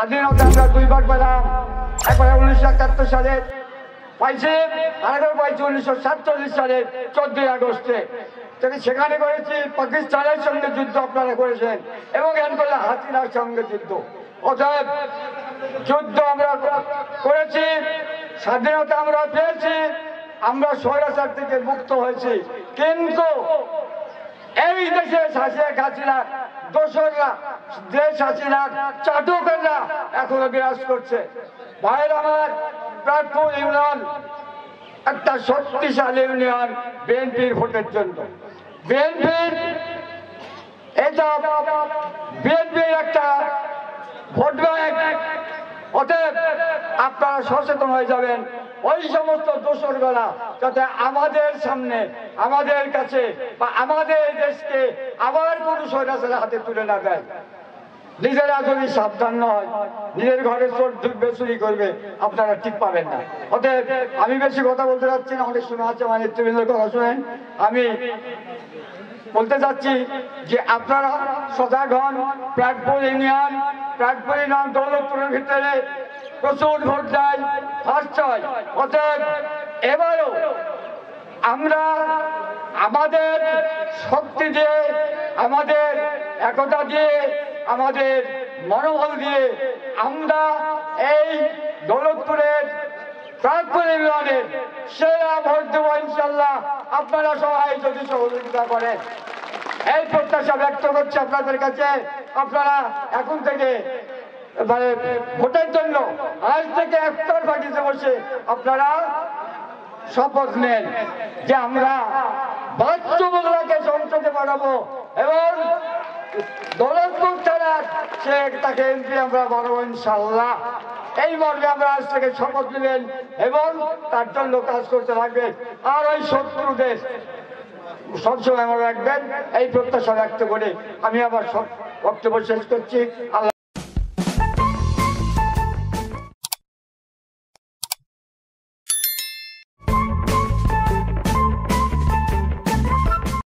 স্বাধীনতা আমরা দুইবার পেলাম, একবার 1971 সালে পাইছি, আরেকবার পাইছি 1947 সালে 14 আগস্টে। সেখানে করেছি পাকিস্তানের সঙ্গে যুদ্ধ আপনারা করেছেন এবং এর করলে হাসিনার সঙ্গে যুদ্ধ। অতএব যুদ্ধ আমরা করেছি, স্বাধীনতা আমরা পেয়েছি, আমরা স্বৈরাচার থেকে মুক্ত হয়েছি। কিন্তু এই দেশে শেখ হাসিনা দোসররা, দেশ হাসিনা চাটুকাররা এখনো বিরাজ করছে। ভাইয়ের আমার, প্রাটপুর ইউনিয়ন একটা শক্তিশালী ইউনিয়ন বিএনপির ভোটের জন্য। বিএনপির একটা ভোট ব্যাংক। অতএব আপনারা সচেতন হয়ে যাবেন, ওই সমস্ত দোসরগণা যাতে আমাদের সামনে, আমাদের কাছে বা আমাদের দেশকে আবার কোন স্বৈরাচারের হাতে তুলে না দেয়। নিজেরা যদি সাবধান নয়, নিজের ঘরে চোর ঢুকবে, চুরি করবে, আপনারা ঠিক পাবেন না। অতএব আমি বেশি কথা বলতে যাচ্ছি না, অনেক সময় আছে আমার নেতৃবৃন্দের কথা শুনেন। আমি বলতে চাচ্ছি যে আপনারা সজাগ হন। প্রাটপুর ইউনিয়ন দৌলতপুরের ভিতরে প্রচুর ভোট দেয়, ফার্স্ট হয়। অতএব এবারও আমরা আমাদের শক্তি দিয়ে, আমাদের একতা দিয়ে, আমাদের মনোবল দিয়ে আমরা এই দৌলতপুরের প্রাটপুর ইউনিয়নের সেরা ভোট দেবো ইনশাল্লাহ, আপনারা সবাই যদি সহযোগিতা করেন। এই প্রত্যাশা ব্যক্ত করছি আপনাদের কাছে। আপনারা এখন থেকে মানে ভোটের জন্য আজ থেকে একটার পার্টিতে বসে আপনারা শপথ নেন যে আমরা বাচ্চুবুল্লাহকে সংসদে বানাবো এবং দৌলতপুর থানার তাকে এমপি আমরা বানাবো ইনশাল্লাহ। এই মর্মে আমরা আজ থেকে শপথ নেবেন এবং তার জন্য কাজ করতে থাকবেন। আর ওই শত্রুদের সবসময় আমরা রাখবেন, এই প্রত্যাশা ব্যক্ত করে আমি আমার সব বক্তব্য শেষ করছি। আল্লাহ।